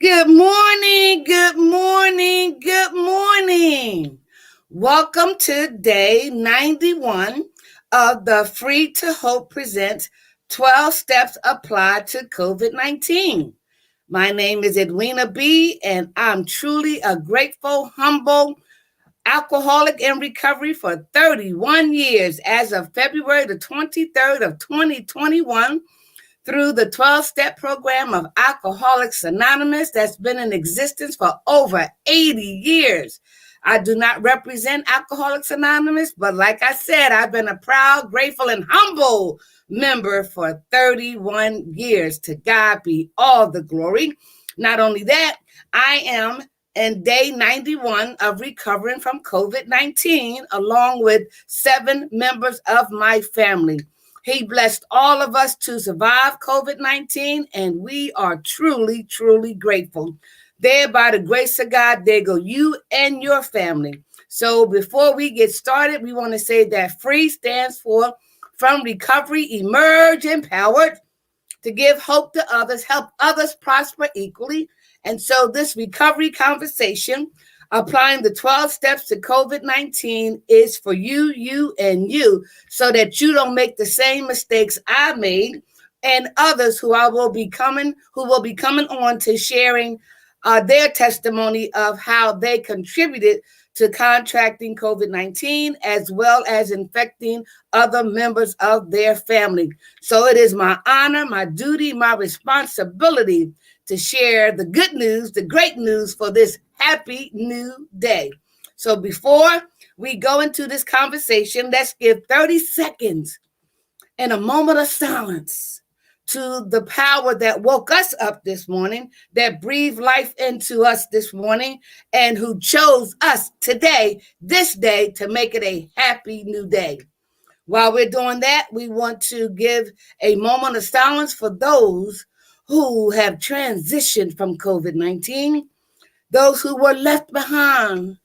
Good morning, good morning, good morning. Welcome to day 91 of the Free to Hope Presents 12 Steps Applied to COVID-19. My name is Edwina B, and I'm truly a grateful, humble alcoholic in recovery for 31 years as of February the 23rd of 2021 through the 12-step program of Alcoholics Anonymous that's been in existence for over 80 years. I do not represent Alcoholics Anonymous, but like I said, I've been a proud, grateful, and humble member for 31 years. To God be all the glory. Not only that, I am in day 91 of recovering from COVID-19, along with 7 members of my family. He blessed all of us to survive COVID-19, and we are truly, truly grateful. There, by the grace of God, there go you and your family. So before we get started, we want to say that FREE stands for From Recovery, Emerge Empowered, to give hope to others, help others prosper equally. And so this recovery conversation, applying the 12 steps to COVID-19, is for you, and you, so that you don't make the same mistakes I made, and others who will be coming on to sharing their testimony of how they contributed to contracting COVID-19 as well as infecting other members of their family. So it is my honor, my duty, my responsibility to share the good news, the great news for this happy new day. So before we go into this conversation, let's give 30 seconds and a moment of silence to the power that woke us up this morning, that breathed life into us this morning, and who chose us today, this day, to make it a happy new day. While we're doing that, we want to give a moment of silence for those who have transitioned from COVID-19, those who were left behind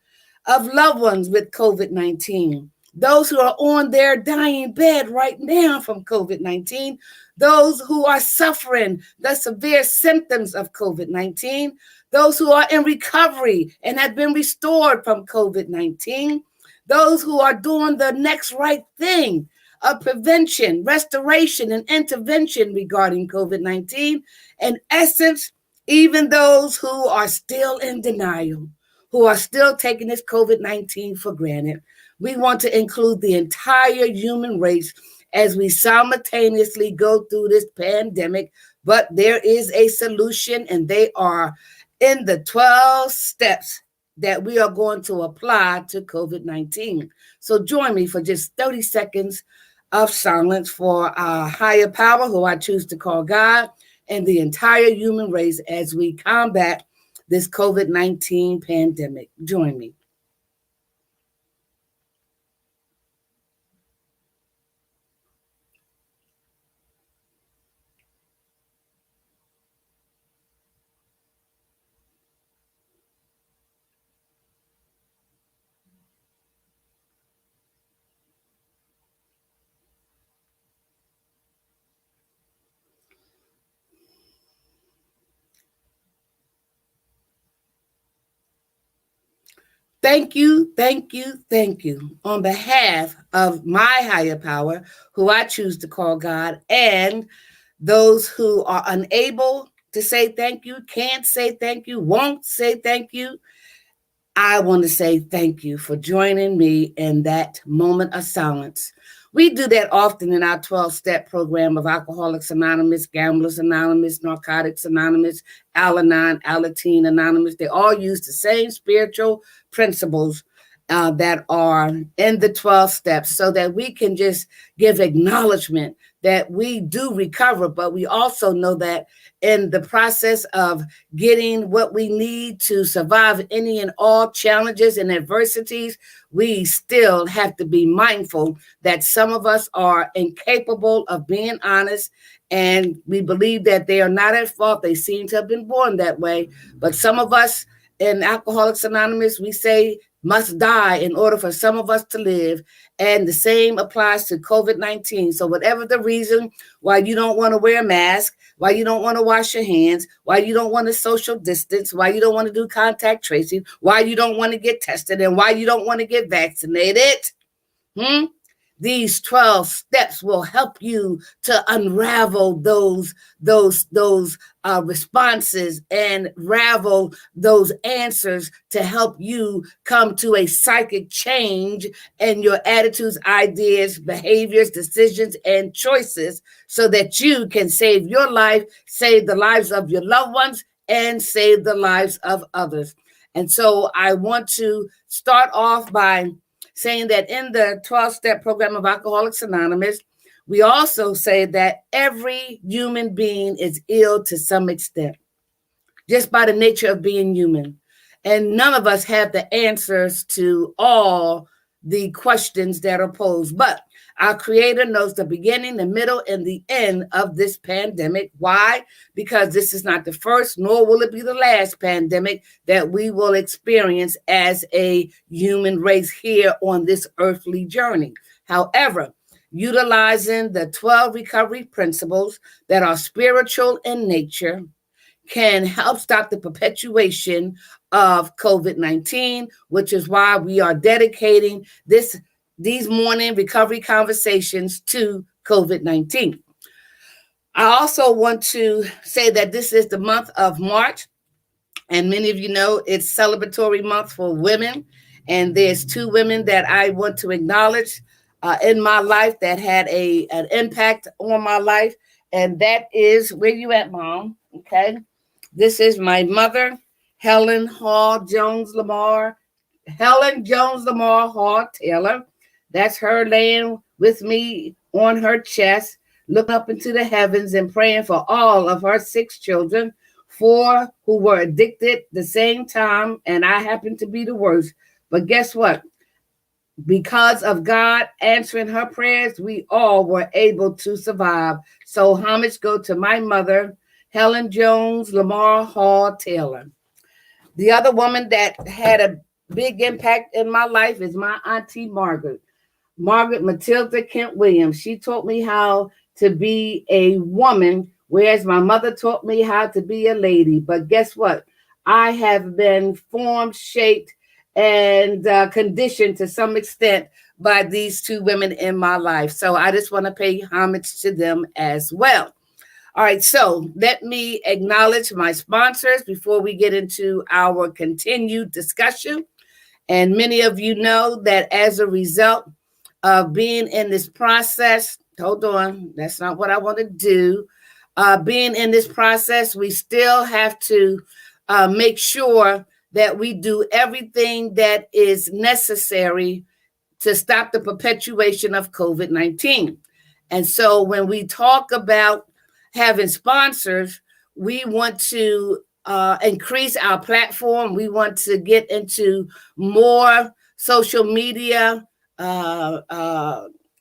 of loved ones with COVID-19, those who are on their dying bed right now from COVID-19, those who are suffering the severe symptoms of COVID-19, those who are in recovery and have been restored from COVID-19, those who are doing the next right thing of prevention, restoration, and intervention regarding COVID-19. In essence, even those who are still in denial, who are still taking this COVID-19 for granted. We want to include the entire human race as we simultaneously go through this pandemic, but there is a solution, and they are in the 12 steps that we are going to apply to COVID-19. So join me for just 30 seconds of silence for our higher power, who I choose to call God, and the entire human race as we combat this COVID-19 pandemic. Join me. Thank you, thank you, thank you. On behalf of my higher power, who I choose to call God, and those who are unable to say thank you, can't say thank you, won't say thank you, I want to say thank you for joining me in that moment of silence. We do that often in our 12-step program of Alcoholics Anonymous, Gamblers Anonymous, Narcotics Anonymous, Al-Anon, Alateen Anonymous. They all use the same spiritual principles that are in the 12 steps, so that we can just give acknowledgement that we do recover, but we also know that in the process of getting what we need to survive any and all challenges and adversities, we still have to be mindful that some of us are incapable of being honest, and we believe that they are not at fault. They seem to have been born that way. But some of us in Alcoholics Anonymous, we say must die in order for some of us to live. And the same applies to COVID-19. So whatever the reason why you don't want to wear a mask, why you don't want to wash your hands, why you don't want to social distance, why you don't want to do contact tracing, why you don't want to get tested, and why you don't want to get vaccinated, these 12 steps will help you to unravel those responses and ravel those answers to help you come to a psychic change in your attitudes, ideas, behaviors, decisions, and choices so that you can save your life, save the lives of your loved ones, and save the lives of others. And so I want to start off by saying that in the 12-step program of Alcoholics Anonymous, we also say that every human being is ill to some extent, just by the nature of being human. And none of us have the answers to all the questions that are posed. But our Creator knows the beginning, the middle, and the end of this pandemic. Why? Because this is not the first, nor will it be the last pandemic that we will experience as a human race here on this earthly journey. However, utilizing the 12 recovery principles that are spiritual in nature can help stop the perpetuation of COVID-19, which is why we are dedicating these morning recovery conversations to COVID-19. I also want to say that this is the month of March, and many of you know it's celebratory month for women. And there's two women that I want to acknowledge in my life that had an impact on my life. And that is, where you at, Mom? Okay. This is my mother, Helen Jones Lamar Hall Taylor. That's her laying with me on her chest, looking up into the heavens and praying for all of her 6 children, 4 who were addicted the same time, and I happen to be the worst. But guess what? Because of God answering her prayers, we all were able to survive. So homage go to my mother, Helen Jones Lamar Hall Taylor. The other woman that had a big impact in my life is my auntie Margaret Matilda Kent Williams. She taught me how to be a woman, whereas my mother taught me how to be a lady. But guess what? I have been formed, shaped, and conditioned to some extent by these 2 women in my life. So I just want to pay homage to them as well. All right, so let me acknowledge my sponsors before we get into our continued discussion. And many of you know that as a result of being in this process, hold on, that's not what I want to do. Being in this process, we still have to make sure that we do everything that is necessary to stop the perpetuation of COVID-19. And so when we talk about having sponsors, we want to increase our platform. We want to get into more social media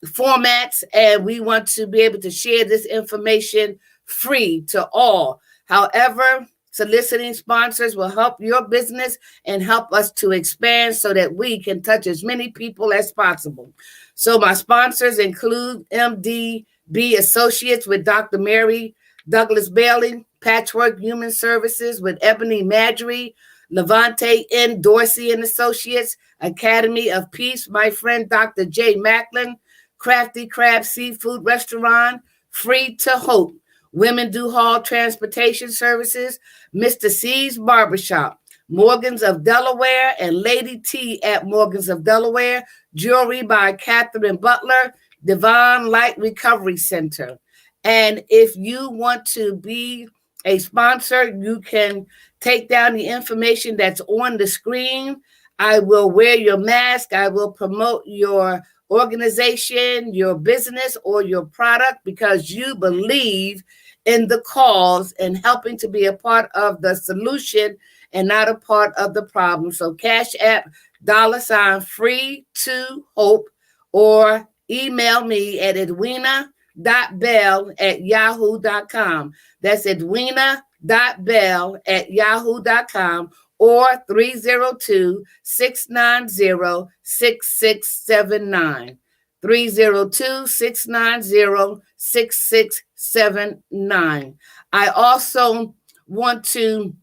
formats, and we want to be able to share this information free to all. However, soliciting sponsors will help your business and help us to expand so that we can touch as many people as possible. So my sponsors include MD B Associates with Dr. Mary Douglas Bailey, Patchwork Human Services with Ebony Madry, Levante N. Dorsey and Associates, Academy of Peace, my friend Dr. J. Macklin, Crafty Crab Seafood Restaurant, Free to Hope, Women Do Hall Transportation Services, Mr. C's Barbershop, Morgans of Delaware, and Lady T at Morgans of Delaware, Jewelry by Catherine Butler, Divine Light Recovery Center. And if you want to be a sponsor, you can take down the information that's on the screen. I will wear your mask. I will promote your organization, your business, or your product because you believe in the cause and helping to be a part of the solution and not a part of the problem. So Cash App, $ Free to Hope, or email me at edwina.bell@yahoo.com. That's edwina.bell@yahoo.com. or 302-690-6679. 302-690-6679. I also want to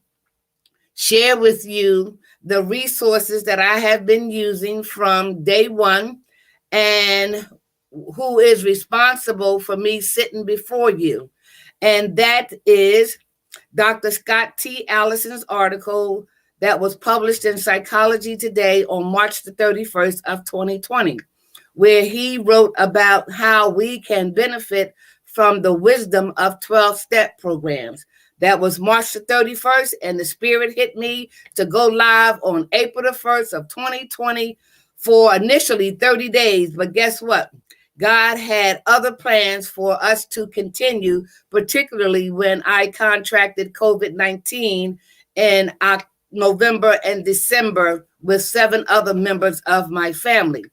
share with you the resources that I have been using from day one and who is responsible for me sitting before you. And that is Dr. Scott T. Allison's article that was published in Psychology Today on March the 31st of 2020, where he wrote about how we can benefit from the wisdom of 12-step programs. That was March the 31st, and the Spirit hit me to go live on April the 1st of 2020 for initially 30 days. But guess what? God had other plans for us to continue, particularly when I contracted COVID-19 in November and December with 7 other members of my family.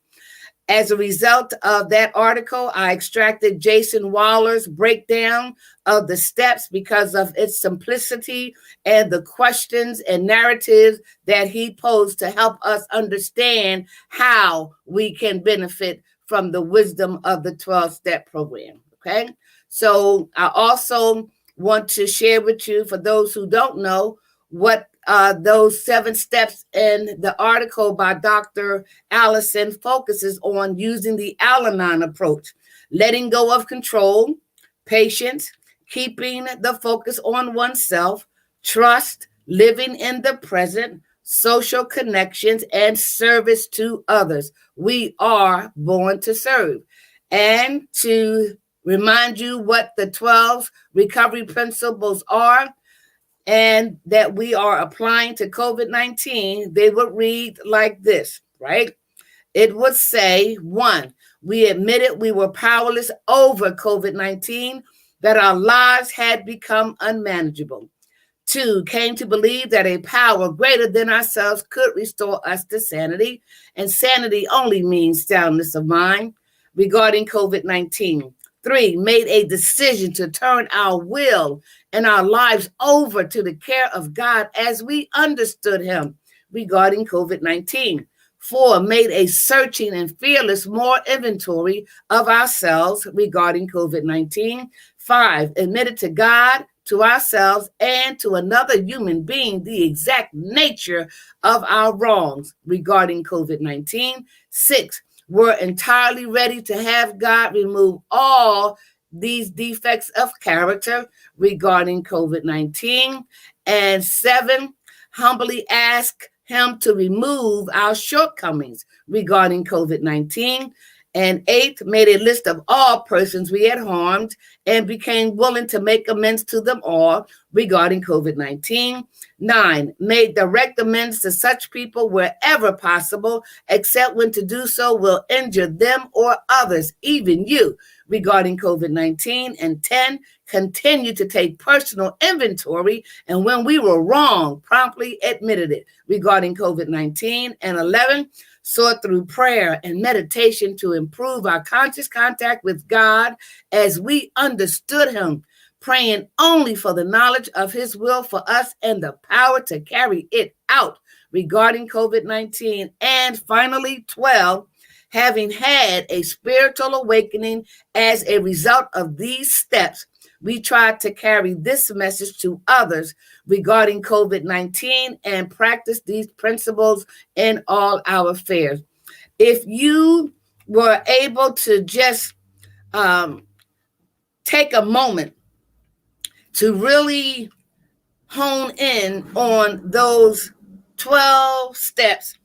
As a result of that article, I extracted Jason Waller's breakdown of the steps because of its simplicity and the questions and narratives that he posed to help us understand how we can benefit from the wisdom of the 12-step program. Okay. So I also want to share with you, for those who don't know, what those 7 steps in the article by Dr. Allison focuses on: using the Al-Anon approach, letting go of control, patience, keeping the focus on oneself, trust, living in the present, social connections, and service to others. We are born to serve. And to remind you what the 12 recovery principles are, and that we are applying to COVID-19, they would read like this, right? It would say, 1, we admitted we were powerless over COVID-19, that our lives had become unmanageable. 2, came to believe that a power greater than ourselves could restore us to sanity, and sanity only means soundness of mind regarding COVID-19. 3, made a decision to turn our will and our lives over to the care of God as we understood him regarding COVID-19. 4, made a searching and fearless moral inventory of ourselves regarding COVID-19. 5, admitted to God, to ourselves, and to another human being the exact nature of our wrongs regarding COVID-19. 6, were entirely ready to have God remove all these defects of character regarding COVID-19. And 7, humbly ask him to remove our shortcomings regarding COVID-19. And 8, made a list of all persons we had harmed and became willing to make amends to them all regarding COVID-19. 9, made direct amends to such people wherever possible, except when to do so will injure them or others, even you, regarding COVID-19. And 10, continued to take personal inventory, and when we were wrong, promptly admitted it regarding COVID-19. And 11, sought through prayer and meditation to improve our conscious contact with God as we understood him, praying only for the knowledge of his will for us and the power to carry it out regarding COVID-19. And finally, 12, having had a spiritual awakening as a result of these steps, we tried to carry this message to others regarding COVID-19 and practice these principles in all our affairs. If you were able to just take a moment to really hone in on those 12 steps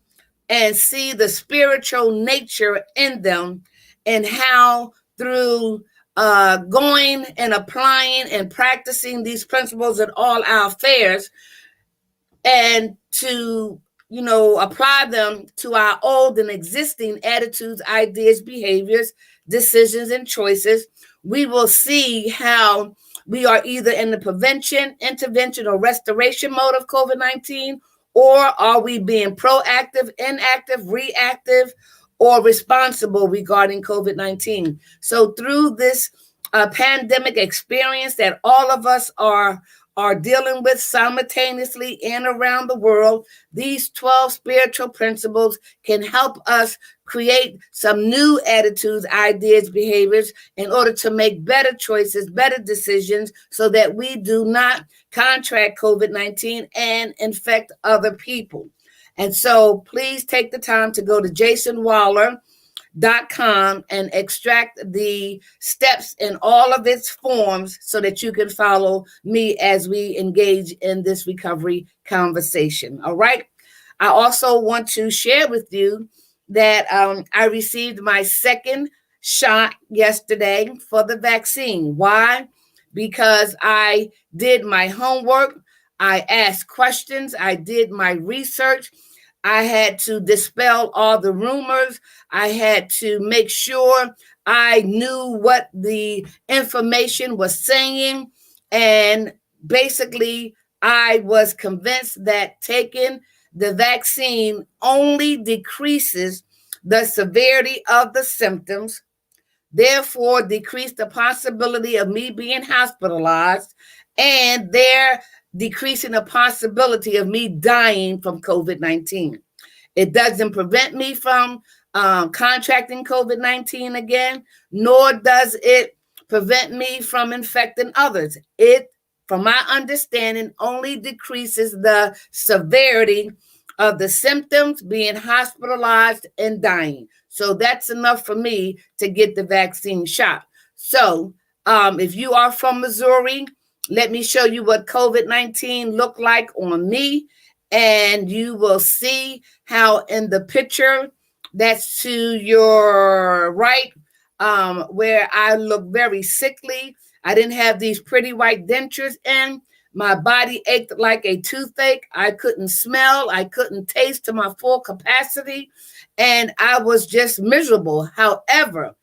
and see the spiritual nature in them, and how through going and applying and practicing these principles in all our affairs, and to apply them to our old and existing attitudes, ideas, behaviors, decisions, and choices, we will see how we are either in the prevention, intervention, or restoration mode of COVID-19, or are we being proactive, inactive, reactive, or responsible regarding COVID-19. So through this pandemic experience that all of us are are dealing with simultaneously and around the world, these 12 spiritual principles can help us create some new attitudes, ideas, behaviors in order to make better choices, better decisions, so that we do not contract COVID-19 and infect other people. And so please take the time to go to jasonwaller.com and extract the steps in all of its forms so that you can follow me as we engage in this recovery conversation. All right. I also want to share with you that I received my second shot yesterday for the vaccine. Why? Because I did my homework. I asked questions. I did my research. I had to dispel all the rumors. I had to make sure I knew what the information was saying. And basically, I was convinced that taking the vaccine only decreases the severity of the symptoms, therefore decrease the possibility of me being hospitalized, and they're decreasing the possibility of me dying from COVID-19. It doesn't prevent me from contracting COVID-19 again, nor does it prevent me from infecting others. It, from my understanding, only decreases the severity of the symptoms, being hospitalized and dying. So that's enough for me to get the vaccine shot. So if you are from Missouri, let me show you what COVID-19 looked like on me. And you will see how in the picture that's to your right, where I look very sickly. I didn't have these pretty white dentures in. My body ached like a toothache. I couldn't smell. I couldn't taste to my full capacity. And I was just miserable. However,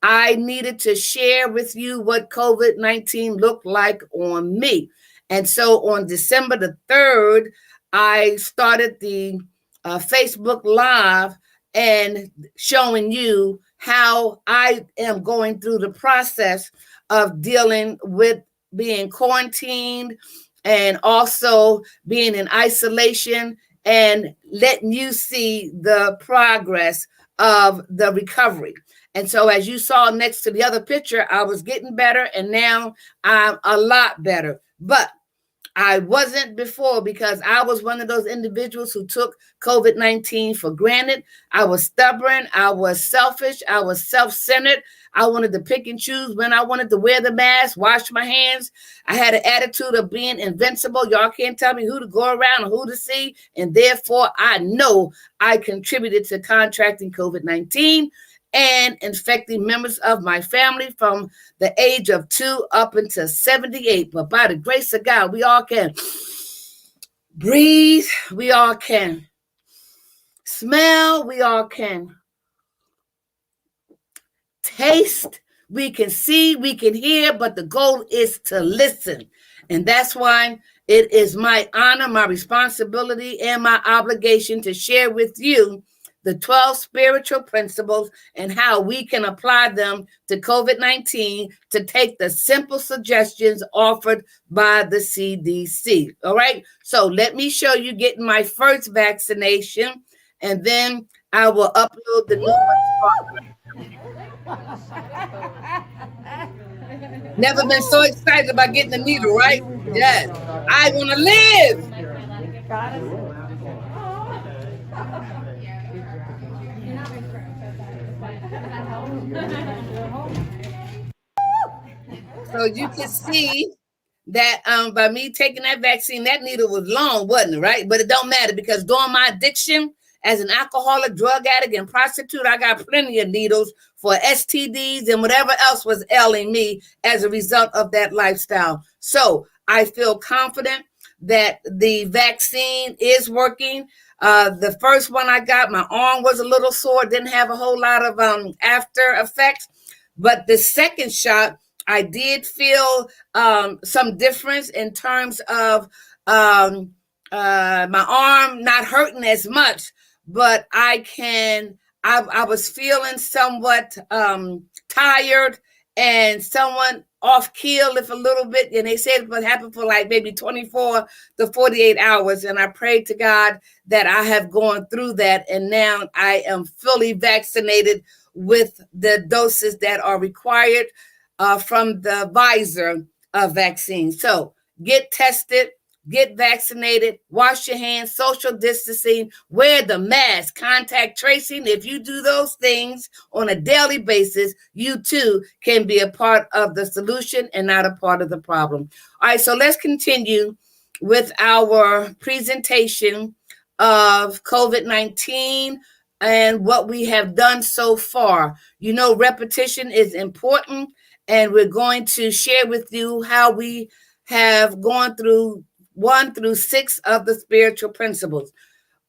I needed to share with you what COVID-19 looked like on me. And so on December the 3rd, I started the Facebook Live and showing you how I am going through the process of dealing with being quarantined and also being in isolation, and letting you see the progress of the recovery. And so as you saw next to the other picture, I was getting better, and now I'm a lot better. But I wasn't before, because I was one of those individuals who took COVID-19 for granted. I was stubborn. I was selfish. I was self-centered. I wanted to pick and choose when I wanted to wear the mask, wash my hands. I had an attitude of being invincible. Y'all can't tell me who to go around or who to see. And therefore, I know I contributed to contracting COVID-19 and infecting members of my family from the age of 2 up until 78. But by the grace of God, we all can breathe. We all can smell. We all can taste. We can see. We can hear. But the goal is to listen. And that's why it is my honor, my responsibility, and my obligation to share with you the 12 spiritual principles and how we can apply them to COVID-19 to take the simple suggestions offered by the CDC. All right. So let me show you getting my first vaccination, and then I will upload the new one. Never been so excited about getting the needle, right? Yes. I want to live. So you can see that by me taking that vaccine, that needle was long, wasn't it, right? But it don't matter, because during my addiction as an alcoholic, drug addict, and prostitute, I got plenty of needles for STDs and whatever else was ailing me as a result of that lifestyle. So I feel confident that the vaccine is working. The first one I got, my arm was a little sore, didn't have a whole lot of after effects. But the second shot, I did feel some difference in terms of my arm not hurting as much, but I was feeling somewhat tired and off keel if a little bit, and they said it would happen for like maybe 24 to 48 hours. And I prayed to God that I have gone through that, and now I am fully vaccinated with the doses that are required from the Pfizer vaccine. So get tested, get vaccinated, wash your hands, social distancing, wear the mask, contact tracing. If you do those things on a daily basis, you too can be a part of the solution and not a part of the problem. All right, so let's continue with our presentation of COVID-19 and what we have done so far. You know, repetition is important, and we're going to share with you how we have gone through 1 through 6 of the spiritual principles.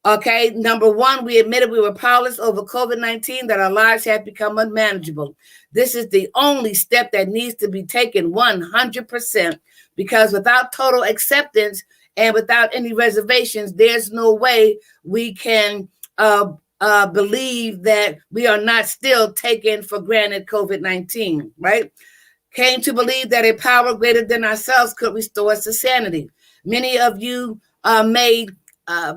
Okay, number 1, we admitted we were powerless over COVID-19, that our lives had become unmanageable. This is the only step that needs to be taken 100%, because without total acceptance and without any reservations, there's no way we can believe that we are not still taking for granted COVID-19, right? Came to believe that a power greater than ourselves could restore us to sanity. Many of you may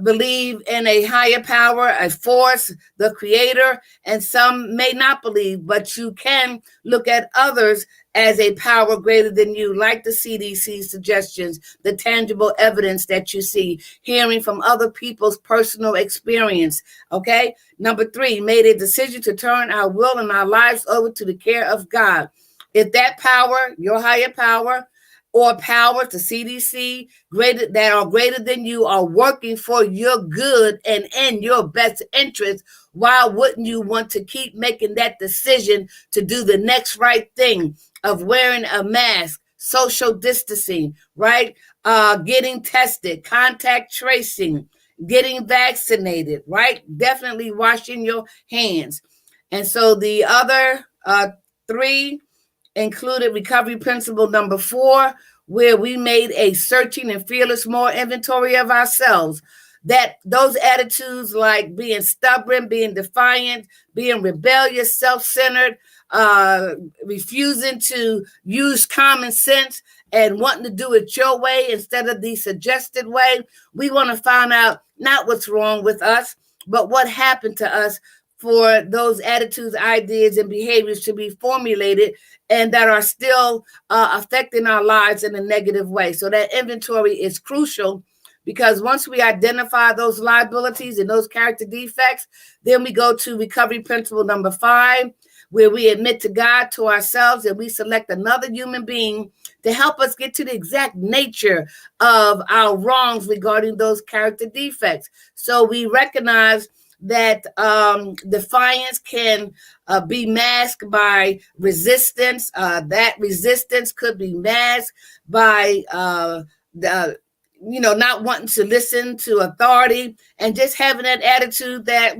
believe in a higher power, a force, the creator, and some may not believe, but you can look at others as a power greater than you, like the CDC suggestions, the tangible evidence that you see, hearing from other people's personal experience, okay? Number 3, made a decision to turn our will and our lives over to the care of God. If that power, your higher power, or powers, the CDC, that are greater than you, are working for your good and in your best interest, why wouldn't you want to keep making that decision to do the next right thing of wearing a mask, social distancing, right? Getting tested, contact tracing, getting vaccinated, right? Definitely washing your hands. And so the other 3 included recovery principle number 4, where we made a searching and fearless more inventory of ourselves. That those attitudes like being stubborn, being defiant, being rebellious, self-centered, refusing to use common sense and wanting to do it your way instead of the suggested way. We want to find out not what's wrong with us, but what happened to us for those attitudes, ideas, and behaviors to be formulated and that are still affecting our lives in a negative way. So that inventory is crucial, because once we identify those liabilities and those character defects, then we go to recovery principle number 5, where we admit to God, to ourselves, and we select another human being to help us get to the exact nature of our wrongs regarding those character defects. So we recognize that defiance can be masked by resistance. That resistance could be masked by not wanting to listen to authority and just having that attitude that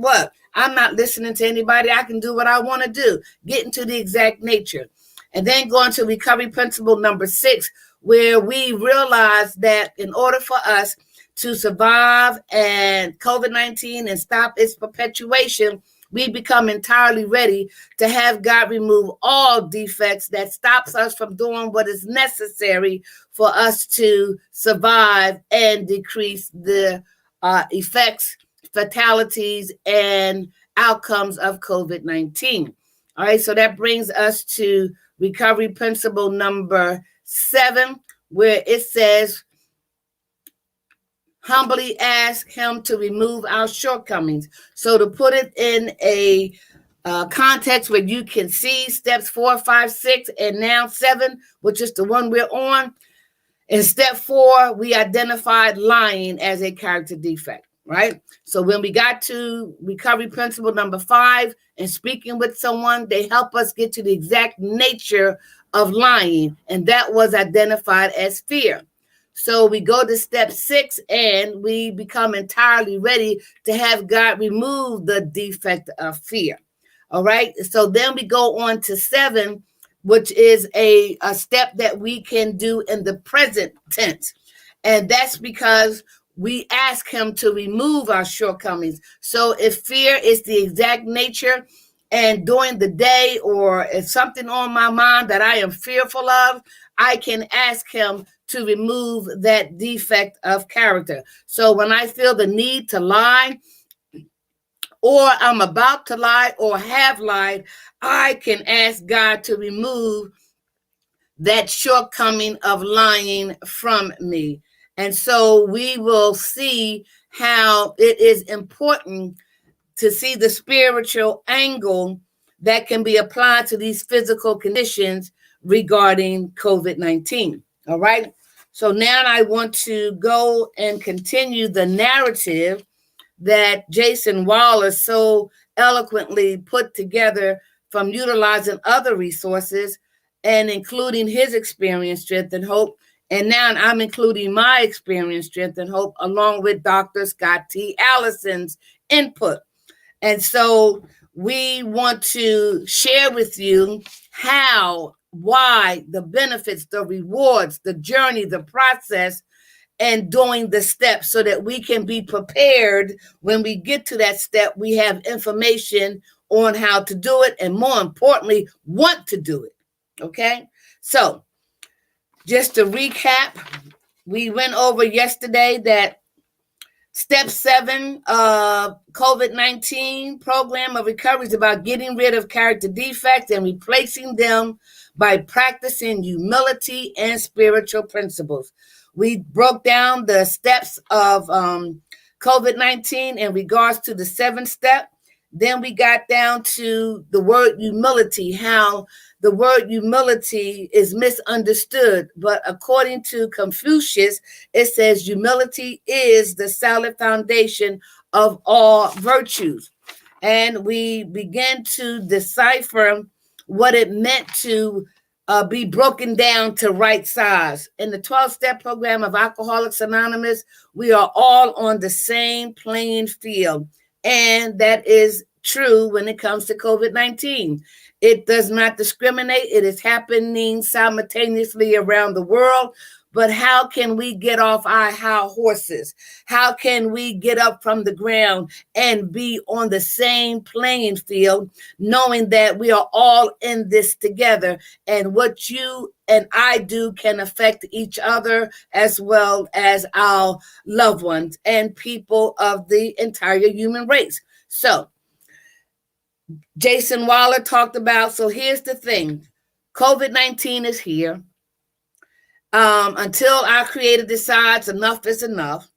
I'm not listening to anybody. I can do what I want to do. Getting to the exact nature. And then going to recovery principle number 6, where we realize that in order for us to survive and COVID-19 and stop its perpetuation, we become entirely ready to have God remove all defects that stops us from doing what is necessary for us to survive and decrease the effects, fatalities, and outcomes of COVID-19. All right, so that brings us to recovery principle number 7, where it says, humbly ask him to remove our shortcomings. So to put it in a context where you can see steps 4, 5, 6, and now 7, which is the one we're on. In step 4, we identified lying as a character defect, right? So when we got to recovery principle number 5 and speaking with someone, they help us get to the exact nature of lying, and that was identified as fear. So we go to step 6 and we become entirely ready to have God remove the defect of fear. All right. So then we go on to 7, which is a step that we can do in the present tense. And that's because we ask him to remove our shortcomings. So if fear is the exact nature and during the day, or if something on my mind that I am fearful of, I can ask him to remove that defect of character. So when I feel the need to lie, or I'm about to lie or have lied, I can ask God to remove that shortcoming of lying from me. And so we will see how it is important to see the spiritual angle that can be applied to these physical conditions regarding COVID-19. All right. So now I want to go and continue the narrative that Jason Wallace so eloquently put together from utilizing other resources and including his experience, strength, and hope. And now I'm including my experience, strength, and hope, along with Dr. Scott T. Allison's input. And so we want to share with you how, why, the benefits, the rewards, the journey, the process, and doing the steps so that we can be prepared when we get to that step. We have information on how to do it, and more importantly, want to do it. Okay? So, just to recap, we went over yesterday that Step 7 of COVID-19 program of recovery is about getting rid of character defects and replacing them by practicing humility and spiritual principles. We broke down the steps of COVID-19 in regards to the 7th step. Then we got down to the word humility, how the word humility is misunderstood. But according to Confucius, it says humility is the solid foundation of all virtues. And we began to decipher what it meant to be broken down to right size. In the 12-step program of Alcoholics Anonymous, we are all on the same playing field. And that is true when it comes to COVID-19. It does not discriminate. It is happening simultaneously around the world. But how can we get off our high horses? How can we get up from the ground and be on the same playing field, knowing that we are all in this together, and what you and I do can affect each other as well as our loved ones and people of the entire human race? So, Jason Waller talked about, so here's the thing. COVID-19 is here. Until our Creator decides enough is enough,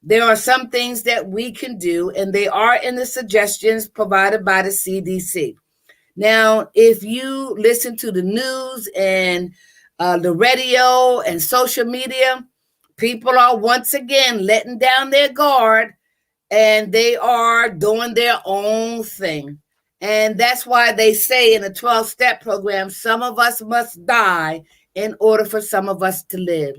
there are some things that we can do, and they are in the suggestions provided by the CDC. Now, if you listen to the news and the radio and social media, people are once again letting down their guard, and they are doing their own thing. And that's why they say in the 12-step program, some of us must die in order for some of us to live.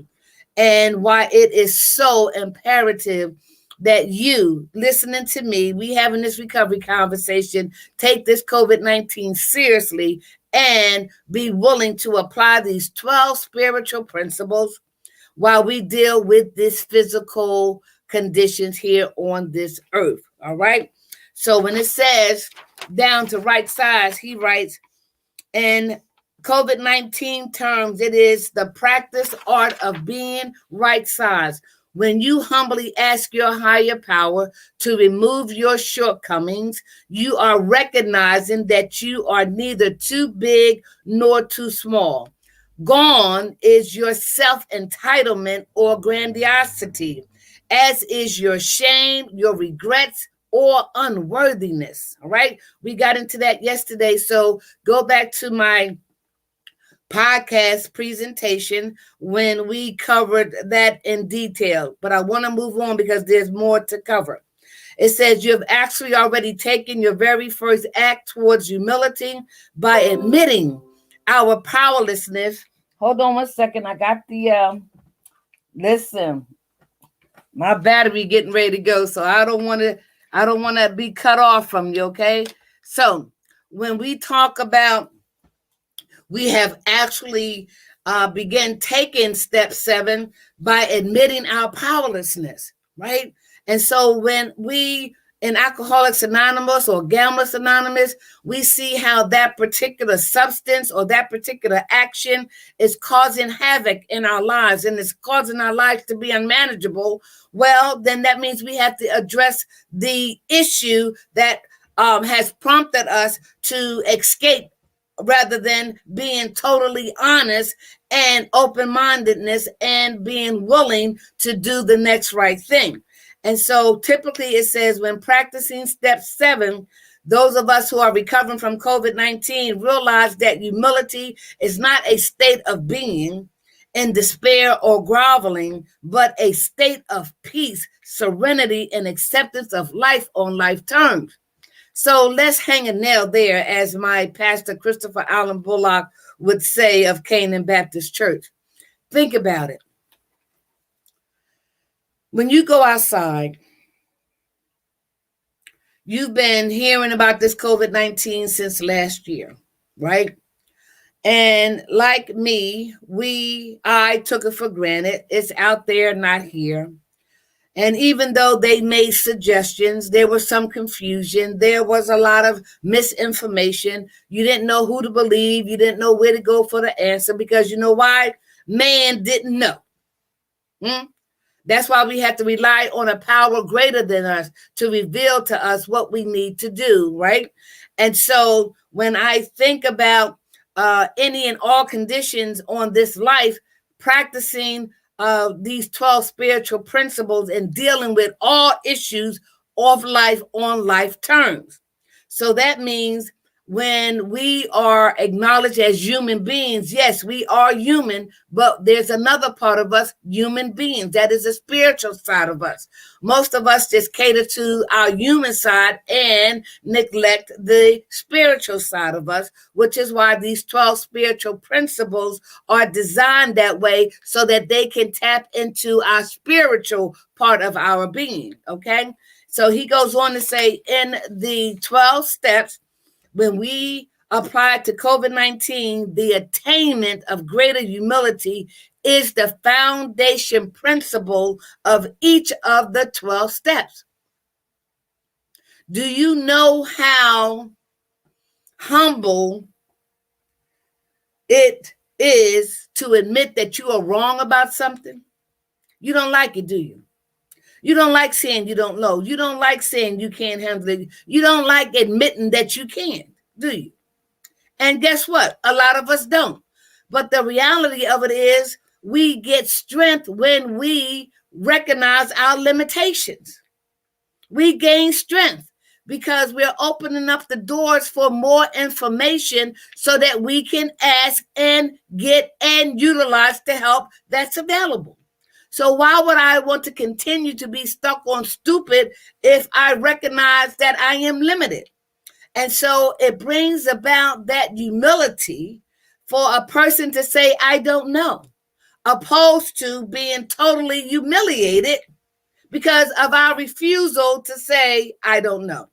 And why it is so imperative that you, listening to me, we having this recovery conversation, take this COVID-19 seriously and be willing to apply these 12 spiritual principles while we deal with this physical conditions here on this earth. All right. So when it says down to right size, he writes, in COVID-19 terms, it is the practice art of being right size. When you humbly ask your higher power to remove your shortcomings, you are recognizing that you are neither too big nor too small. Gone is your self-entitlement or grandiosity, as is your shame, your regrets, or unworthiness. All right. We got into that yesterday. So go back to my podcast presentation when we covered that in detail. But I want to move on because there's more to cover. It says you have actually already taken your very first act towards humility by admitting our powerlessness. Hold on one second. I got the listen. My battery getting ready to go, so I don't want to be cut off from you, okay? So when we talk about, we have actually began taking step 7 by admitting our powerlessness, right? And so when we in Alcoholics Anonymous or Gamblers Anonymous, we see how that particular substance or that particular action is causing havoc in our lives and it's causing our lives to be unmanageable. Well, then that means we have to address the issue that has prompted us to escape rather than being totally honest and open-mindedness and being willing to do the next right thing. And so typically it says when practicing step 7, those of us who are recovering from COVID-19 realize that humility is not a state of being in despair or groveling, but a state of peace, serenity, and acceptance of life on life terms. So let's hang a nail there, as my pastor Christopher Allen Bullock would say of Canaan Baptist Church. Think about it. When you go outside, you've been hearing about this COVID-19 since last year, right? And like me, I took it for granted. It's out there, not here. And even though they made suggestions, there was some confusion. There was a lot of misinformation. You didn't know who to believe. You didn't know where to go for the answer because you know why? Man didn't know. That's why we have to rely on a power greater than us to reveal to us what we need to do, right? And so when I think about any and all conditions on this life, practicing these 12 spiritual principles and dealing with all issues of life on life terms. So that means when we are acknowledged as human beings, yes, we are human, but there's another part of us, human beings. That is the spiritual side of us. Most of us just cater to our human side and neglect the spiritual side of us, which is why these 12 spiritual principles are designed that way so that they can tap into our spiritual part of our being, okay? So he goes on to say in the 12 steps, when we apply to COVID-19, the attainment of greater humility is the foundation principle of each of the 12 steps. Do you know how humble it is to admit that you are wrong about something? You don't like it, do you? You don't like saying you don't know. You don't like saying you can't handle it. You don't like admitting that you can't, do you? And guess what? A lot of us don't. But the reality of it is we get strength when we recognize our limitations. We gain strength because we're opening up the doors for more information so that we can ask and get and utilize the help that's available. So why would I want to continue to be stuck on stupid if I recognize that I am limited? And so it brings about that humility for a person to say, I don't know, opposed to being totally humiliated because of our refusal to say, I don't know.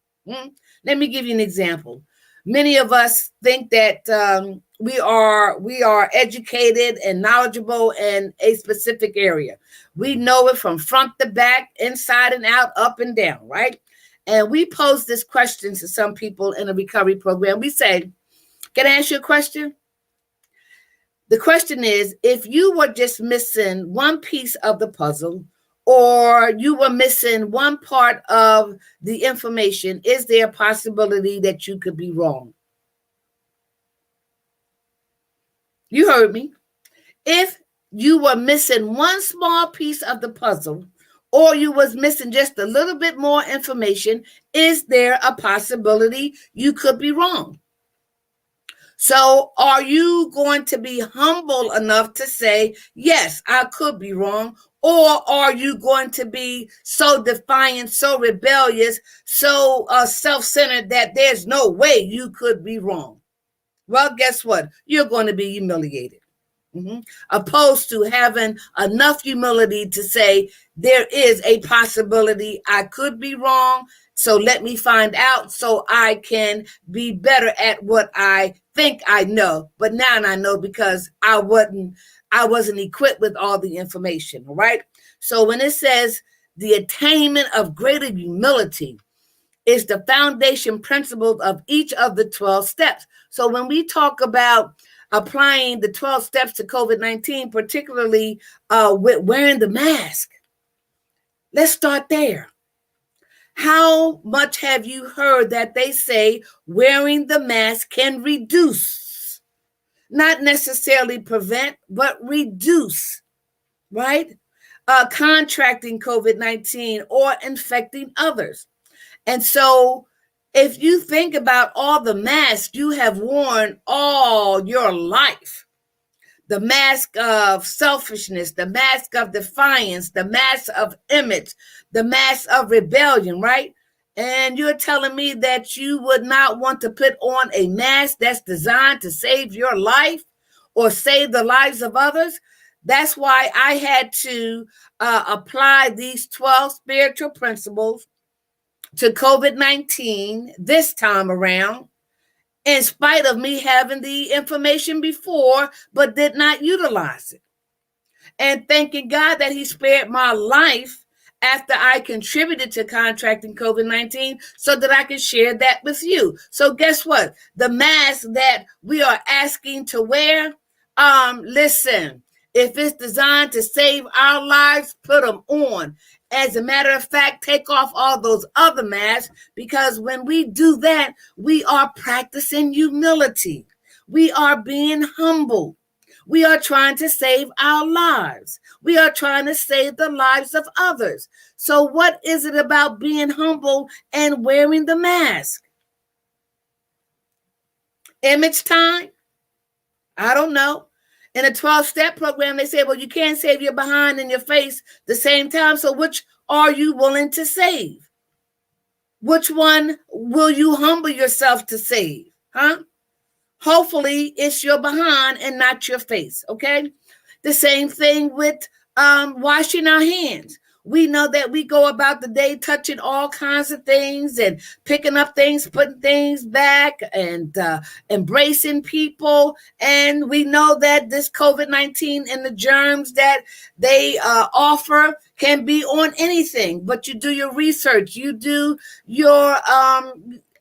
Let me give you an example. Many of us think that we are educated and knowledgeable in a specific area. We know it from front to back, inside and out, up and down, right? And we pose this question to some people in a recovery program. We say, can I ask you a question? The question is, if you were just missing one piece of the puzzle or you were missing one part of the information, is there a possibility that you could be wrong? You heard me. If you were missing one small piece of the puzzle, or you was missing just a little bit more information, is there a possibility you could be wrong? So are you going to be humble enough to say, yes, I could be wrong? Or are you going to be so defiant, so rebellious, so self-centered that there's no way you could be wrong? Well, guess what? You're going to be humiliated. Opposed to having enough humility to say, there is a possibility I could be wrong, so let me find out so I can be better at what I think I know. But now I know because I wasn't equipped with all the information, all right? So when it says the attainment of greater humility, is the foundation principles of each of the 12 steps. So when we talk about applying the 12 steps to COVID-19, particularly with wearing the mask, let's start there. How much have you heard that they say wearing the mask can reduce, not necessarily prevent, but reduce, right? Contracting COVID-19 or infecting others. And so if you think about all the masks you have worn all your life, the mask of selfishness, the mask of defiance, the mask of image, the mask of rebellion, right? And you're telling me that you would not want to put on a mask that's designed to save your life or save the lives of others? That's why I had to apply these 12 spiritual principles to COVID-19 this time around, in spite of me having the information before, but did not utilize it. And thanking God that He spared my life after I contributed to contracting COVID-19 so that I can share that with you. So guess what? The mask that we are asking to wear, listen, if it's designed to save our lives, put them on. As a matter of fact, take off all those other masks, because when we do that, we are practicing humility. We are being humble. We are trying to save our lives. We are trying to save the lives of others. So what is it about being humble and wearing the mask? Image time? I don't know. In a 12-step program, they say, well, you can't save your behind and your face the same time. So which are you willing to save? Which one will you humble yourself to save? Huh? Hopefully it's your behind and not your face, okay? The same thing with washing our hands. We know that we go about the day touching all kinds of things and picking up things, putting things back, and embracing people. And we know that this COVID-19 and the germs that they offer can be on anything. But you do your research. You do your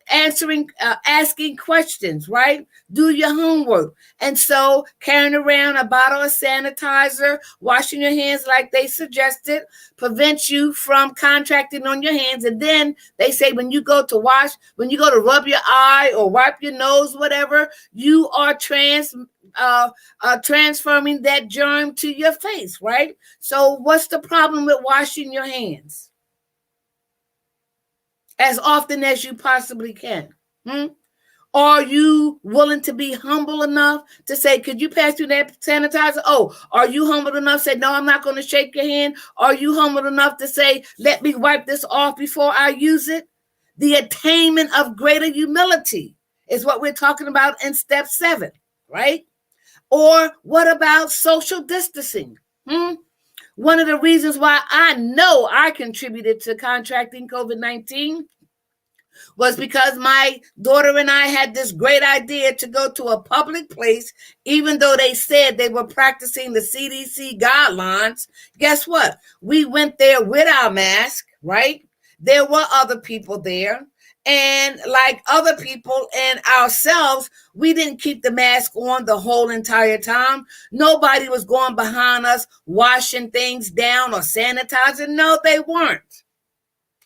asking questions, right? Do your homework. And so carrying around a bottle of sanitizer, washing your hands like they suggested, prevents you from contracting on your hands. And then they say when you go to rub your eye or wipe your nose, whatever, you are transferring that germ to your face, right? So what's the problem with washing your hands as often as you possibly can? Are you willing to be humble enough to say, could you pass through that sanitizer? Oh, are you humble enough to say, no, I'm not going to shake your hand? Are you humble enough to say, let me wipe this off before I use it? The attainment of greater humility is what we're talking about in step 7, right? Or what about social distancing? One of the reasons why I know I contributed to contracting COVID-19 was because my daughter and I had this great idea to go to a public place, even though they said they were practicing the CDC guidelines. Guess what? We went there with our mask, right? There were other people there. And like other people and ourselves, we didn't keep the mask on the whole entire time. Nobody was going behind us, washing things down or sanitizing. No, they weren't.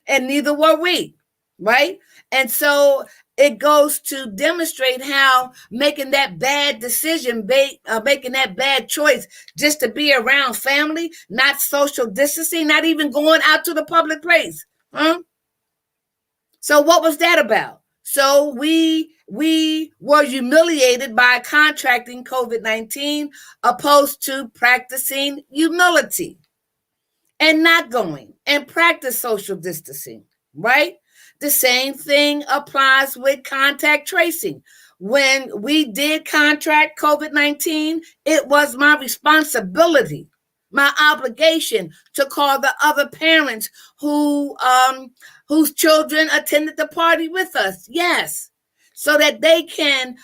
And neither were we, right? And so it goes to demonstrate how making that bad decision, making that bad choice just to be around family, not social distancing, not even going out to the public place. So what was that about? So we were humiliated by contracting COVID-19 opposed to practicing humility and not going and practice social distancing, right? The same thing applies with contact tracing. When we did contract COVID-19, it was my responsibility, my obligation to call the other parents whose children attended the party with us. Yes. so that they can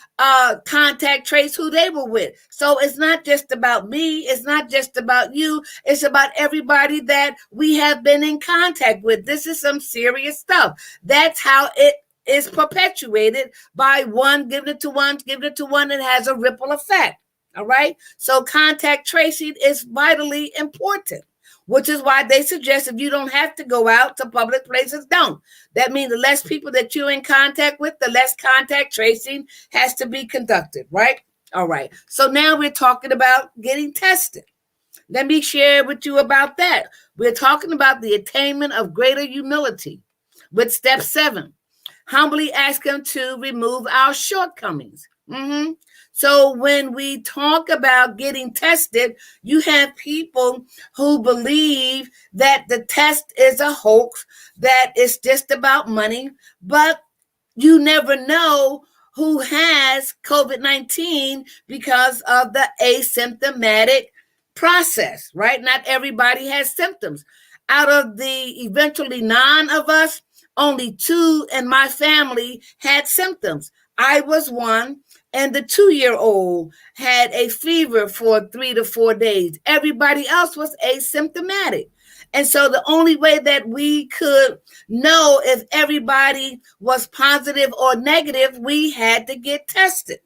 contact trace who they were with. So it's not just about me, it's not just about you, it's about everybody that we have been in contact with. This is some serious stuff. That's how it is perpetuated, by one giving it to one, giving it to one. It has a ripple effect. All right. So contact tracing is vitally important, which is why they suggest if you don't have to go out to public places, don't. That means the less people that you're in contact with, the less contact tracing has to be conducted, right? All right. So now we're talking about getting tested. Let me share with you about that. We're talking about the attainment of greater humility with step 7. Humbly ask him to remove our shortcomings. So when we talk about getting tested, you have people who believe that the test is a hoax, that it's just about money, but you never know who has COVID-19 because of the asymptomatic process, right? Not everybody has symptoms. Out of the eventually 9 of us, only 2 in my family had symptoms. I was one, and the 2-year-old had a fever for 3 to 4 days. Everybody else was asymptomatic. And so the only way that we could know if everybody was positive or negative, we had to get tested.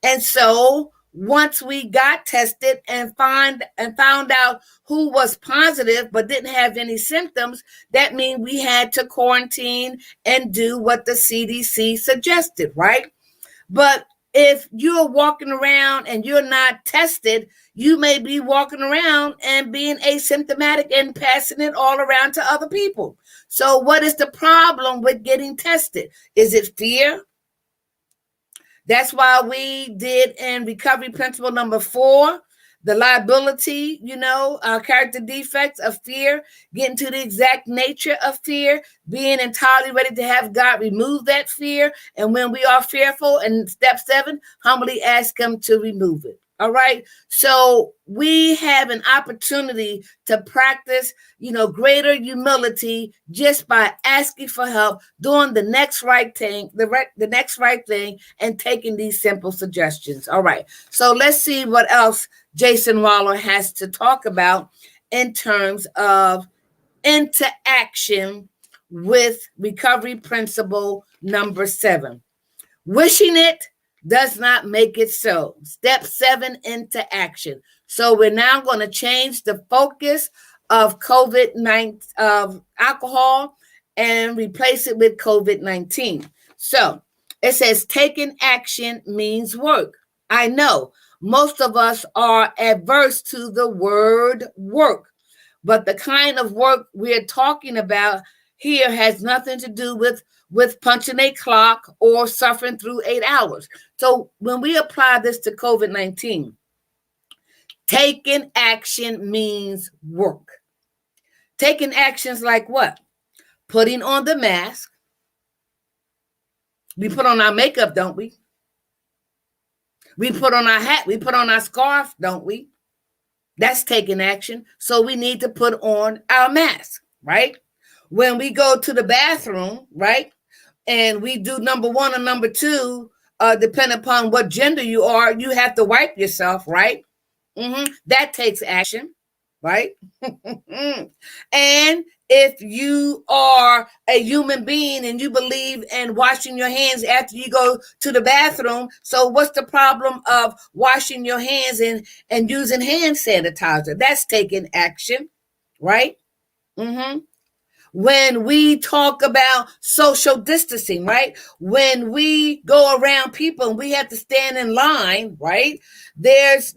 And so once we got tested and found out who was positive but didn't have any symptoms, that means we had to quarantine and do what the CDC suggested, right? But if you're walking around and you're not tested, you may be walking around and being asymptomatic and passing it all around to other people. So what is the problem with getting tested? Is it fear? That's why we did in recovery principle number 4, the liability, character defects of fear, getting to the exact nature of fear, being entirely ready to have God remove that fear. And when we are fearful, and step 7, humbly ask him to remove it. All right. So we have an opportunity to practice, greater humility just by asking for help, doing the next right thing, the next right thing, and taking these simple suggestions. All right. So let's see what else Jason Waller has to talk about in terms of interaction with recovery principle number 7. Wishing it does not make it so. Step 7, into action. So we're now going to change the focus of COVID-19, of alcohol, and replace it with COVID-19. So it says taking action means work. I know most of us are adverse to the word work, but the kind of work we're talking about here has nothing to do with punching a clock or suffering through 8 hours. So when we apply this to COVID-19, taking action means work. Taking actions like what? Putting on the mask. We put on our makeup, don't we? We put on our hat. We put on our scarf, don't we? That's taking action. So we need to put on our mask, right? When we go to the bathroom, right? And we do number 1 or number 2, depending upon what gender you are, you have to wipe yourself, right? That takes action, right? And if you are a human being and you believe in washing your hands after you go to the bathroom, so what's the problem of washing your hands and using hand sanitizer? That's taking action, right? When we talk about social distancing, right? When we go around people and we have to stand in line, right? There's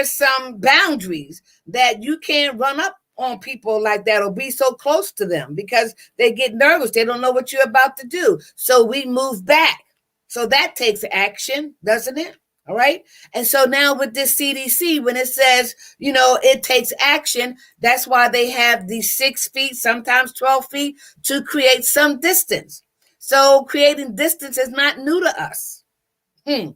some boundaries that you can't run up on people like that or be so close to them because they get nervous. They don't know what you're about to do. So we move back. So that takes action, doesn't it? All right. And so now with this CDC, when it says, it takes action, that's why they have these 6 feet, sometimes 12 feet to create some distance. So creating distance is not new to us. Okay.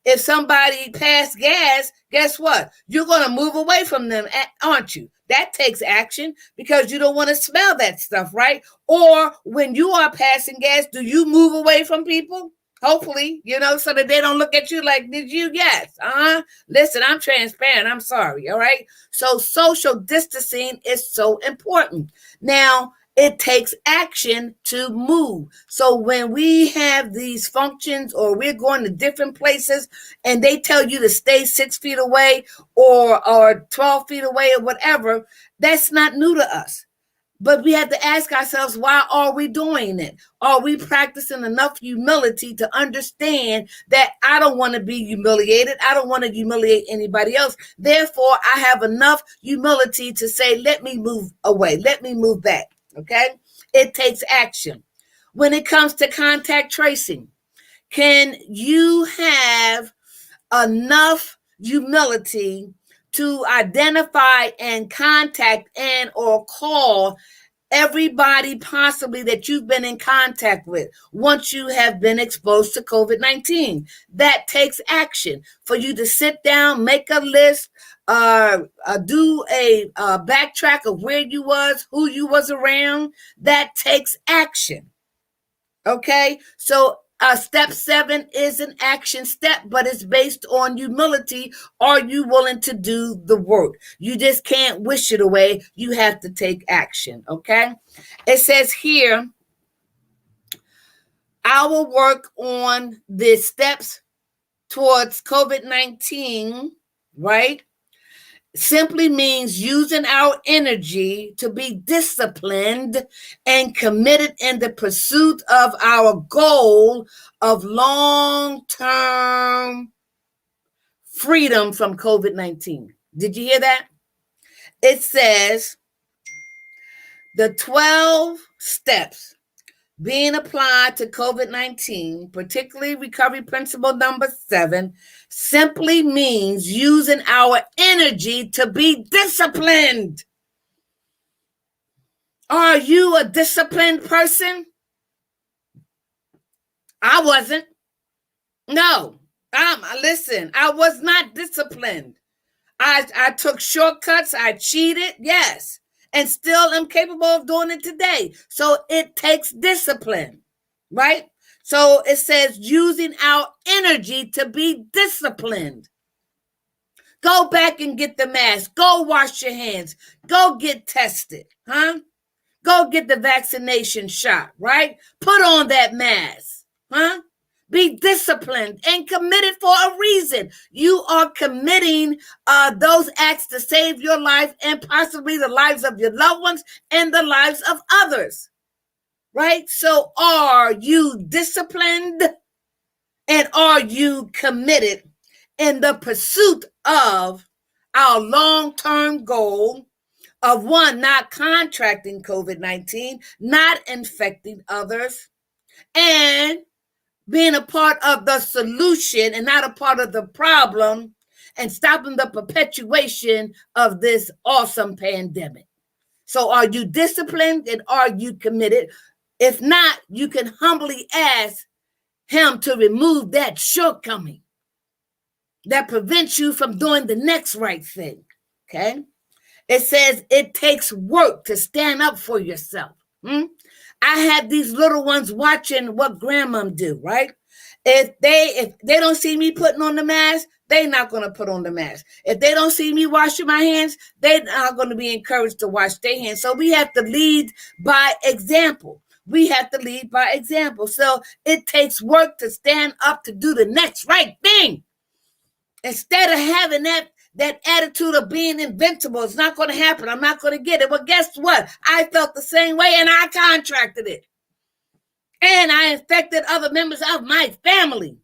If somebody passed gas, guess what? You're going to move away from them, aren't you? That takes action because you don't want to smell that stuff, right? Or when you are passing gas, do you move away from people? Hopefully, so that they don't look at you like, did you? Yes. Listen, I'm transparent. I'm sorry. All right. So social distancing is so important. Now, it takes action to move. So when we have these functions or we're going to different places and they tell you to stay 6 feet away or 12 feet away or whatever, that's not new to us. But we have to ask ourselves, why are we doing it? Are we practicing enough humility to understand that I don't want to be humiliated? I don't want to humiliate anybody else. Therefore, I have enough humility to say, let me move away. Let me move back. Okay? It takes action. When it comes to contact tracing, can you have enough humility to identify and contact and or call everybody possibly that you've been in contact with once you have been exposed to COVID-19? That takes action for you to sit down, make a list, do a backtrack of where you was, who you was around. That takes action. Okay, so step 7 is an action step, but it's based on humility. Are you willing to do the work? You just can't wish it away. You have to take action. Okay, it says here, our work on the steps towards COVID-19, right, simply means using our energy to be disciplined and committed in the pursuit of our goal of long-term freedom from COVID-19. Did you hear that? It says the 12 steps being applied to COVID-19, particularly recovery principle number 7, simply means using our energy to be disciplined. Are you a disciplined person? I wasn't. No. Listen, I was not disciplined. I took shortcuts. I cheated. Yes. And still am capable of doing it today. So it takes discipline, right? So it says using our energy to be disciplined. Go back and get the mask. Go wash your hands. Go get tested. Go get the vaccination shot, right? Put on that mask. Be disciplined and committed for a reason. You are committing those acts to save your life and possibly the lives of your loved ones and the lives of others, right? So are you disciplined and are you committed in the pursuit of our long-term goal of one, not contracting COVID-19, not infecting others, and being a part of the solution and not a part of the problem, and stopping the perpetuation of this awesome pandemic? So are you disciplined and are you committed? If not, you can humbly ask him to remove that shortcoming that prevents you from doing the next right thing. Okay? It says it takes work to stand up for yourself. I had these little ones watching what grandma do, right? If they don't see me putting on the mask, they're not going to put on the mask. If they don't see me washing my hands, they're not going to be encouraged to wash their hands. So we have to lead by example. We have to lead by example. So it takes work to stand up to do the next right thing. Instead of having that attitude of being invincible, it's not going to happen. I'm not going to get it. Well, guess what? I felt the same way and I contracted it. And I infected other members of my family.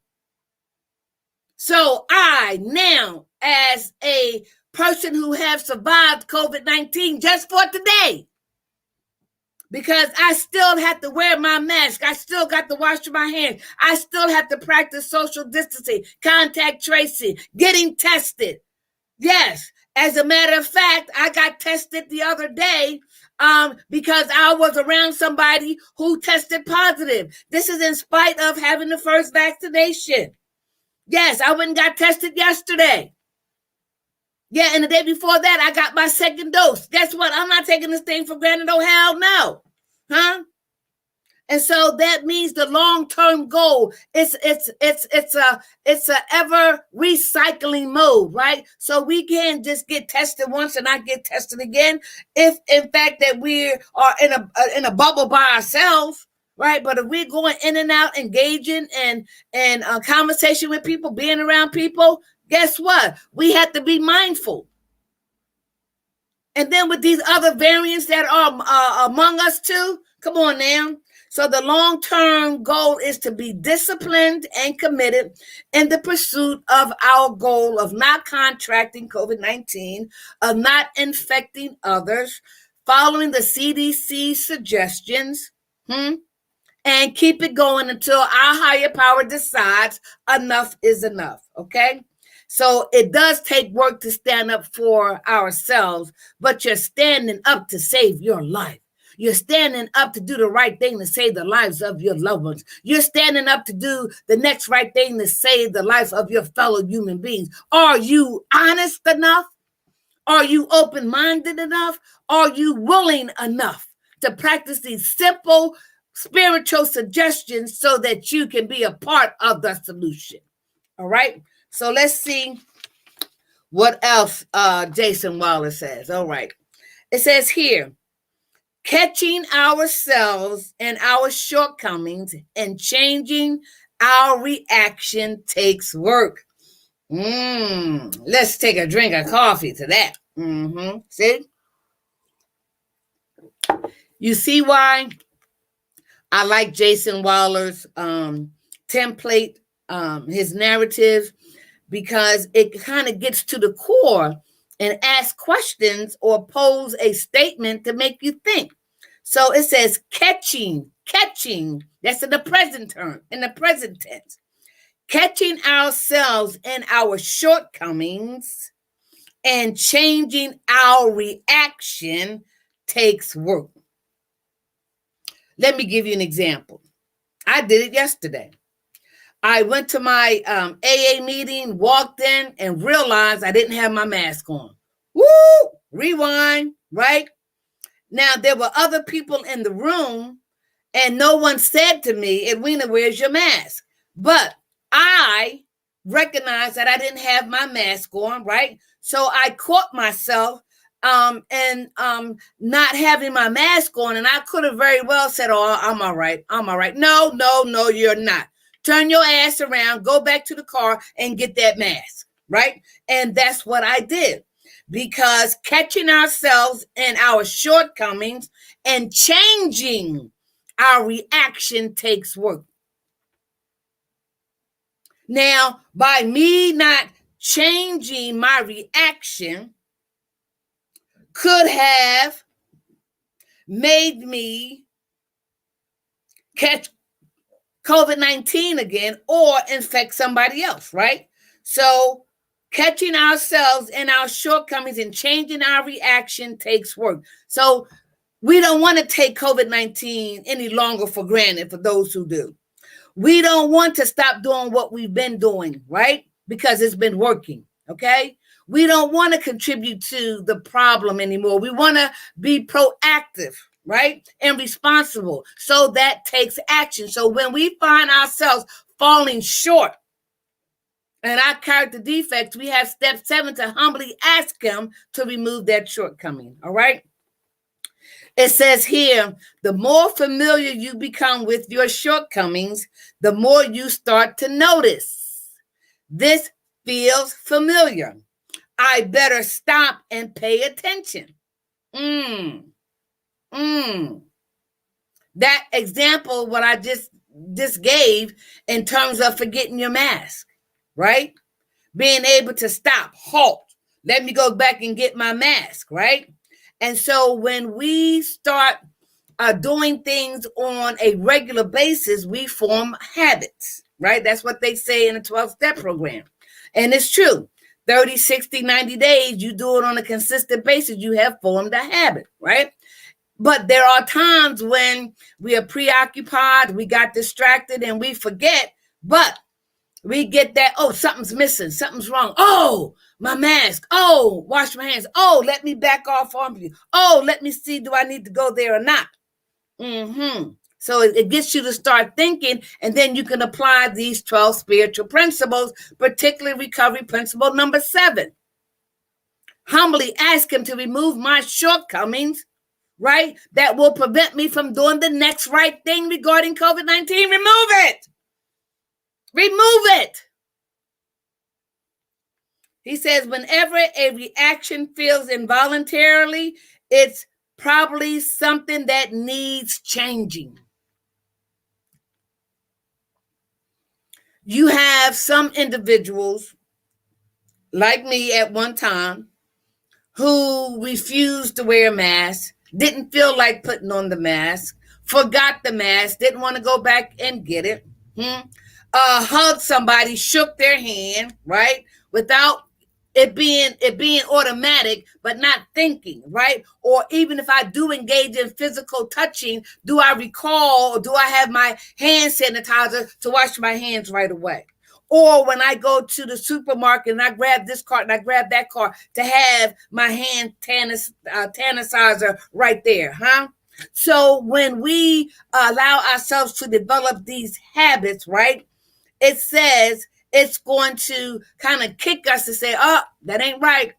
So I now, as a person who have survived COVID-19 just for today, because I still have to wear my mask, I still got to wash my hands, I still have to practice social distancing, contact tracing, getting tested. Yes, as a matter of fact, I got tested the other day because I was around somebody who tested positive. This is in spite of having the first vaccination. Yes, I went and got tested yesterday. Yeah, and the day before that, I got my second dose. Guess what? I'm not taking this thing for granted. Oh, hell no. Huh? And so that means the long-term goal. It's a ever recycling mode, right? So we can't just get tested once and not get tested again. If in fact that we are in a bubble by ourselves, right? But if we're going in and out, engaging and conversation with people, being around people, guess what? We have to be mindful. And then with these other variants that are among us too, come on now. So the long-term goal is to be disciplined and committed in the pursuit of our goal of not contracting COVID-19, of not infecting others, following the CDC suggestions, and keep it going until our higher power decides enough is enough, okay? So it does take work to stand up for ourselves, but you're standing up to save your life. You're standing up to do the right thing to save the lives of your loved ones. You're standing up to do the next right thing to save the life of your fellow human beings. Are you honest enough? Are you open-minded enough? Are you willing enough to practice these simple spiritual suggestions so that you can be a part of the solution? All right. So let's see what else Jason Wallace says. All right. It says here, catching ourselves and our shortcomings and changing our reaction takes work. Let's take a drink of coffee to that. See? You see why I like Jason Waller's template, his narrative, because it kind of gets to the core and asks questions or pose a statement to make you think. So it says catching, that's in the present term, in the present tense. Catching ourselves and our shortcomings and changing our reaction takes work. Let me give you an example. I did it yesterday. I went to my AA meeting, walked in, and realized I didn't have my mask on. Woo! Rewind, right? Now, there were other people in the room, and no one said to me, Edwina, where's your mask? But I recognized that I didn't have my mask on, right? So I caught myself and not having my mask on, and I could have very well said, oh, I'm all right. No, you're not. Turn your ass around, go back to the car and get that mask, right? And that's what I did, because catching ourselves and our shortcomings and changing our reaction takes work. Now, by me not changing my reaction could have made me catch COVID-19 again or infect somebody else, right? So catching ourselves and our shortcomings and changing our reaction takes work. So we don't want to take COVID-19 any longer for granted for those who do. We don't want to stop doing what we've been doing, right? Because it's been working, okay? We don't want to contribute to the problem anymore. We want to be proactive, right? And responsible. So that takes action. So when we find ourselves falling short and our character defects, we have step 7 to humbly ask him to remove that shortcoming, all right? It says here, the more familiar you become with your shortcomings, the more you start to notice. This feels familiar. I better stop and pay attention. That example, what I just gave in terms of forgetting your mask, right? Being able to stop, halt, let me go back and get my mask, right? And so when we start doing things on a regular basis, we form habits, right? That's what they say in the 12-step program. And it's true. 30, 60, 90 days, you do it on a consistent basis, you have formed a habit, right? But there are times when we are preoccupied, we got distracted, and we forget, but we get that, oh, something's missing, something's wrong. Oh, My mask. Oh, wash my hands. Oh, let me back off on you. Oh, let me see, do I need to go there or not? So it gets you to start thinking, and then you can apply these 12 spiritual principles, particularly recovery principle number 7. Humbly ask him to remove my shortcomings, right? That will prevent me from doing the next right thing regarding COVID-19. Remove it. Remove it. He says, whenever a reaction feels involuntarily, it's probably something that needs changing. You have some individuals, like me at one time, who refused to wear a mask, didn't feel like putting on the mask, forgot the mask, didn't want to go back and get it, hugged somebody, shook their hand, right, without it being automatic, but not thinking, right? Or even if I do engage in physical touching, do I recall, or do I have my hand sanitizer to wash my hands right away? Or when I go to the supermarket and I grab this cart and I grab that cart to have my hand sanitizer right there, So when we allow ourselves to develop these habits, right, it says it's going to kind of kick us to say, oh, that ain't right.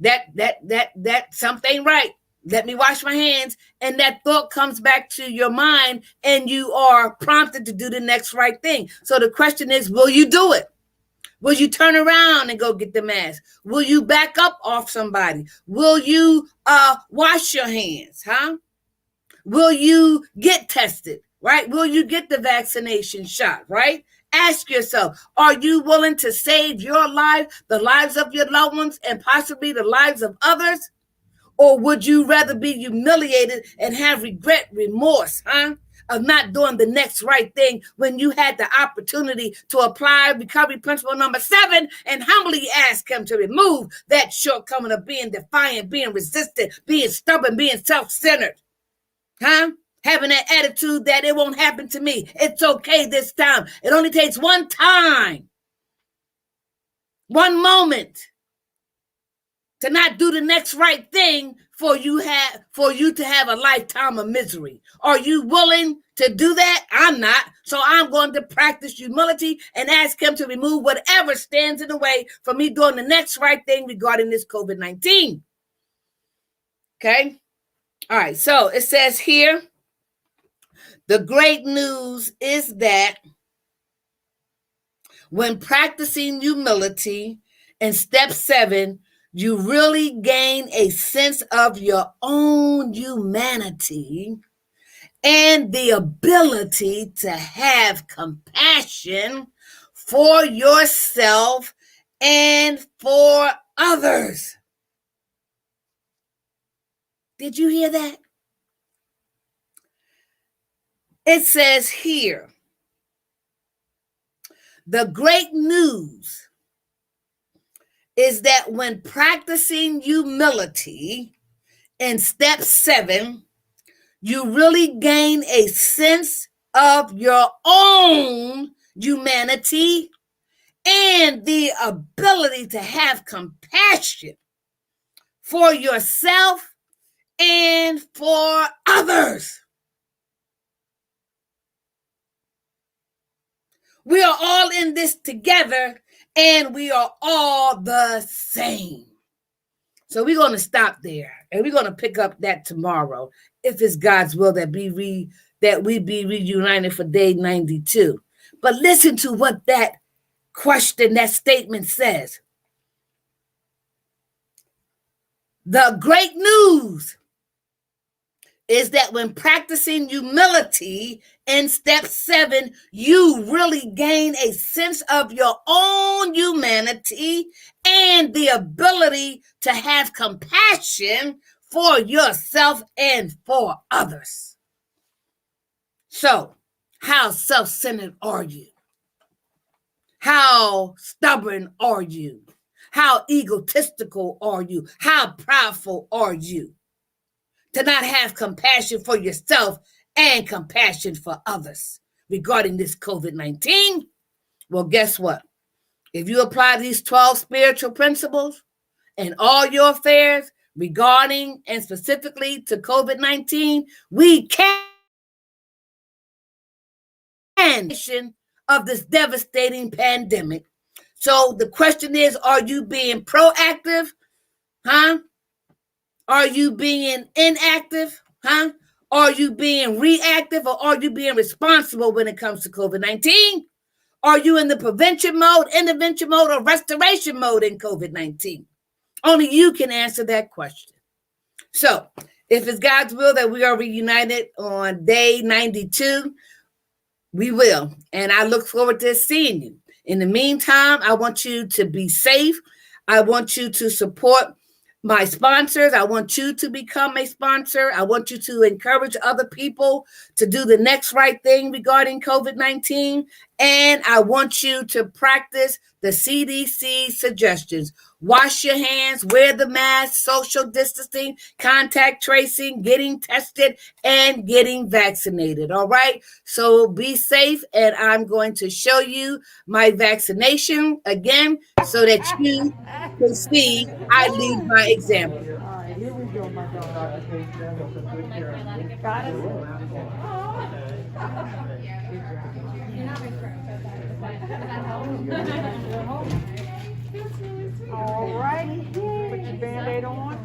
That something ain't right. Let me wash my hands. And that thought comes back to your mind and you are prompted to do the next right thing. So the question is, will you do it? Will you turn around and go get the mask? Will you back up off somebody? Will you wash your hands? Will you get tested? Right? Will you get the vaccination shot? Right? Ask yourself, are you willing to save your life, the lives of your loved ones, and possibly the lives of others? Or would you rather be humiliated and have regret, remorse, of not doing the next right thing when you had the opportunity to apply recovery principle number 7 and humbly ask him to remove that shortcoming of being defiant, being resistant, being stubborn, being self-centered, having that attitude that it won't happen to me. It's okay this time. It only takes one time, one moment to not do the next right thing for you to have a lifetime of misery. Are you willing to do that? I'm not. So I'm going to practice humility and ask him to remove whatever stands in the way for me doing the next right thing regarding this COVID-19. Okay? All right. So it says here, the great news is that when practicing humility in step 7, you really gain a sense of your own humanity and the ability to have compassion for yourself and for others. Did you hear that? It says here, the great news is that when practicing humility in step 7, you really gain a sense of your own humanity and the ability to have compassion for yourself and for others. We are all in this together, and we are all the same. So we're going to stop there, and we're going to pick up that tomorrow, if it's God's will that we be reunited for day 92. But listen to what that question, that statement says. The great news is that when practicing humility in step 7, you really gain a sense of your own humanity and the ability to have compassion for yourself and for others. So, how self-centered are you? How stubborn are you? How egotistical are you? How prideful are you? To not have compassion for yourself and compassion for others regarding this COVID-19? Well, guess what? If you apply these 12 spiritual principles in all your affairs regarding and specifically to COVID-19, we can of this devastating pandemic. So the question is, are you being proactive? Are you being inactive? Are you being reactive, or are you being responsible when it comes to COVID-19? Are you in the prevention mode, intervention mode, or restoration mode in COVID-19? Only you can answer that question. So, if it's God's will that we are reunited on day 92, we will. And I look forward to seeing you. In the meantime, I want you to be safe. I want you to support my sponsors. I want you to become a sponsor. I want you to encourage other people to do the next right thing regarding COVID-19. And I want you to practice the CDC suggestions. Wash your hands, wear the mask, social distancing, contact tracing, getting tested, and getting vaccinated. All right. So be safe. And I'm going to show you my vaccination again so that you can see I lead by example. All right, here we go, my daughter. Got it? All right, put your Band-Aid on.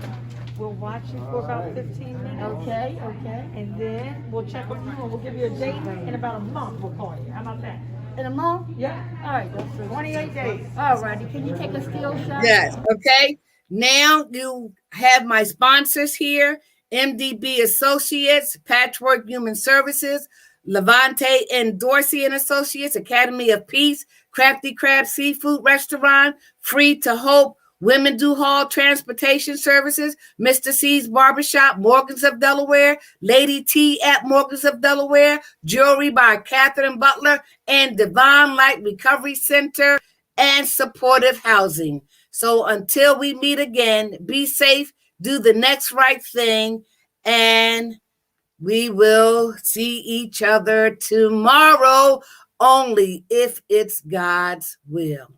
We'll watch you for about 15 minutes. Okay, okay. And then we'll check on you and we'll give you a date. In about a month, we'll call you. How about that? In a month? Yeah. All right, that's 28 days. all righty. Can you take a still shot? Yes. Okay. Now you have my sponsors here: MDB Associates, Patchwork Human Services, Levante and Dorsey and Associates, Academy of Peace, Crafty Crab Seafood Restaurant, Free to Hope, Women Do Hall Transportation Services, Mr. C's Barbershop, Morgans of Delaware, Lady T at Morgans of Delaware, Jewelry by Catherine Butler, and Divine Light Recovery Center, and Supportive Housing. So until we meet again, be safe, do the next right thing, and we will see each other tomorrow, only if it's God's will.